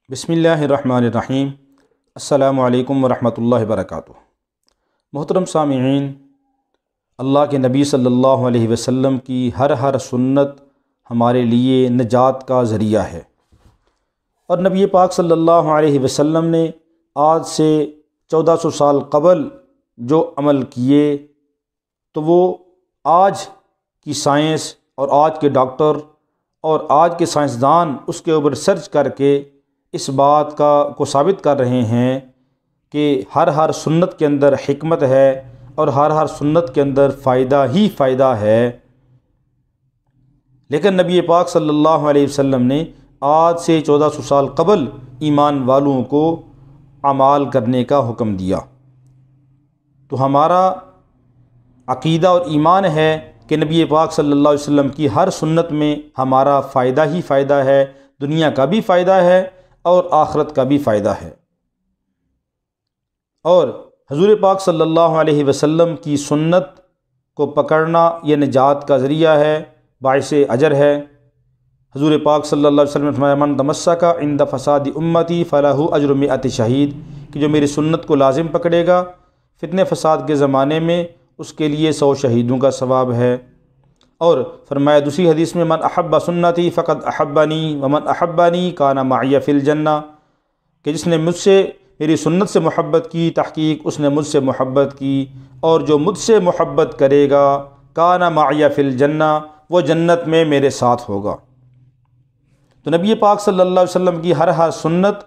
بسم اللہ الرحمن الرحیم۔ السلام علیکم ورحمۃ اللہ وبرکاتہ۔ محترم سامعین، اللہ کے نبی صلی اللہ علیہ وسلم کی ہر سنت ہمارے لیے نجات کا ذریعہ ہے، اور نبی پاک صلی اللہ علیہ وسلم نے آج سے 1400 سال قبل جو عمل کیے تو وہ آج کی سائنس اور آج کے ڈاکٹر اور آج کے سائنسدان اس کے اوپر ریسرچ کر کے اس بات کو ثابت کر رہے ہیں کہ ہر سنت کے اندر حکمت ہے اور ہر سنت کے اندر فائدہ ہی فائدہ ہے۔ لیکن نبی پاک صلی اللہ علیہ وسلم نے آج سے 1400 سال قبل ایمان والوں کو اعمال کرنے کا حکم دیا، تو ہمارا عقیدہ اور ایمان ہے کہ نبی پاک صلی اللہ علیہ وسلم کی ہر سنت میں ہمارا فائدہ ہی فائدہ ہے، دنیا کا بھی فائدہ ہے اور آخرت کا بھی فائدہ ہے۔ اور حضور پاک صلی اللہ علیہ وسلم کی سنت کو پکڑنا یہ نجات کا ذریعہ ہے، باعث اجر ہے۔ حضور پاک صلی اللہ علیہ وسلم نے فرمایا من تمسک عند فساد امتی فلہ اجر 100 شہید، کہ جو میری سنت کو لازم پکڑے گا فتنہ فساد کے زمانے میں اس کے لیے 100 شہیدوں کا ثواب ہے۔ اور فرمایا دوسری حدیث میں من احب سنتی فقد احبنی ومن احبنی کان معی فی الجنہ، کہ جس نے مجھ سے میری سنت سے محبت کی تحقیق اس نے مجھ سے محبت کی، اور جو مجھ سے محبت کرے گا کان معی فی الجنہ، وہ جنت میں میرے ساتھ ہوگا۔ تو نبی پاک صلی اللہ علیہ وسلم کی ہر سنت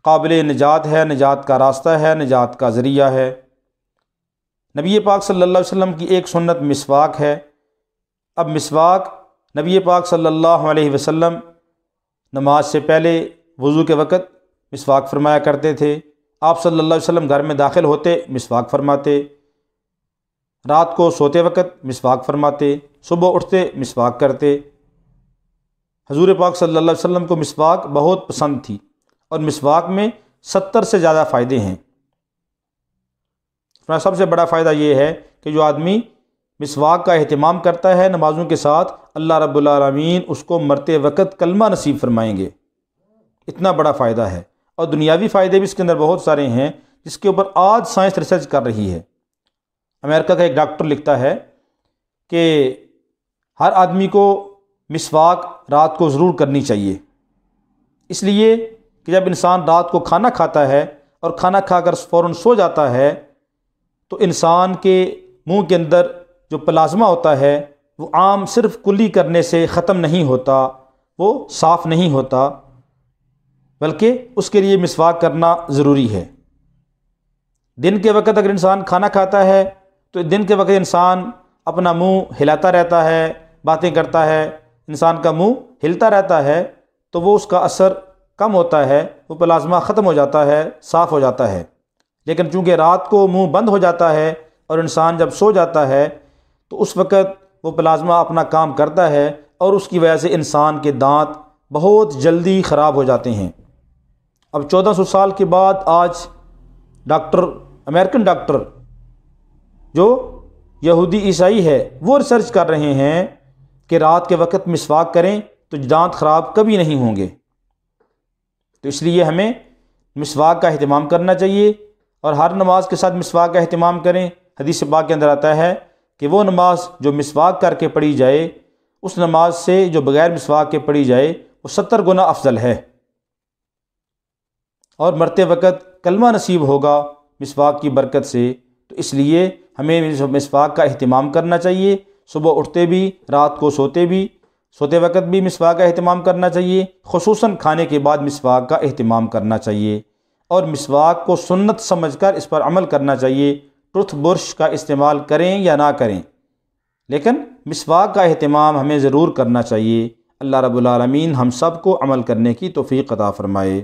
قابل نجات ہے، نجات کا راستہ ہے، نجات کا ذریعہ ہے۔ نبی پاک صلی اللہ علیہ وسلم کی ایک سنت مسواک ہے۔ اب مسواک نبی پاک صلی اللہ علیہ وسلم نماز سے پہلے وضو کے وقت مسواک فرمایا کرتے تھے، آپ صلی اللہ علیہ وسلم گھر میں داخل ہوتے مسواک فرماتے، رات کو سوتے وقت مسواک فرماتے، صبح اٹھتے مسواک کرتے۔ حضور پاک صلی اللہ علیہ وسلم کو مسواک بہت پسند تھی، اور مسواک میں 70 سے زیادہ فائدے ہیں۔ سب سے بڑا فائدہ یہ ہے کہ جو آدمی مسواک کا اہتمام کرتا ہے نمازوں کے ساتھ، اللہ رب العالمین اس کو مرتے وقت کلمہ نصیب فرمائیں گے، اتنا بڑا فائدہ ہے۔ اور دنیاوی فائدے بھی اس کے اندر بہت سارے ہیں، جس کے اوپر آج سائنس ریسرچ کر رہی ہے۔ امریکہ کا ایک ڈاکٹر لکھتا ہے کہ ہر آدمی کو مسواک رات کو ضرور کرنی چاہیے، اس لیے کہ جب انسان رات کو کھانا کھاتا ہے اور کھانا کھا کر فوراً سو جاتا ہے تو انسان کے منہ کے اندر جو پلازمہ ہوتا ہے وہ عام صرف کلی کرنے سے ختم نہیں ہوتا، وہ صاف نہیں ہوتا، بلکہ اس کے لیے مسواک کرنا ضروری ہے۔ دن کے وقت اگر انسان کھانا کھاتا ہے تو دن کے وقت انسان اپنا منہ ہلاتا رہتا ہے، باتیں کرتا ہے، انسان کا منہ ہلتا رہتا ہے، تو وہ اس کا اثر کم ہوتا ہے، وہ پلازمہ ختم ہو جاتا ہے، صاف ہو جاتا ہے۔ لیکن چونکہ رات کو منہ بند ہو جاتا ہے اور انسان جب سو جاتا ہے تو اس وقت وہ پلازمہ اپنا کام کرتا ہے، اور اس کی وجہ سے انسان کے دانت بہت جلدی خراب ہو جاتے ہیں۔ اب 1400 سال کے بعد آج ڈاکٹر، امریکن ڈاکٹر جو یہودی عیسائی ہے، وہ ریسرچ کر رہے ہیں کہ رات کے وقت مسواک کریں تو دانت خراب کبھی نہیں ہوں گے۔ تو اس لیے ہمیں مسواک کا اہتمام کرنا چاہیے، اور ہر نماز کے ساتھ مسواک کا اہتمام کریں۔ حدیث پاک کے اندر آتا ہے کہ وہ نماز جو مسواک کر کے پڑھی جائے اس نماز سے جو بغیر مسواک کے پڑھی جائے وہ 70 گنا افضل ہے، اور مرتے وقت کلمہ نصیب ہوگا مسواک کی برکت سے۔ تو اس لیے ہمیں مسواک کا اہتمام کرنا چاہیے، صبح اٹھتے بھی، رات کو سوتے وقت بھی مسواک کا اہتمام کرنا چاہیے، خصوصاً کھانے کے بعد مسواک کا اہتمام کرنا چاہیے، اور مسواک کو سنت سمجھ کر اس پر عمل کرنا چاہیے۔ ٹوتھ برش کا استعمال کریں یا نہ کریں، لیکن مسواک کا اہتمام ہمیں ضرور کرنا چاہیے۔ اللہ رب العالمین ہم سب کو عمل کرنے کی توفیق عطا فرمائے۔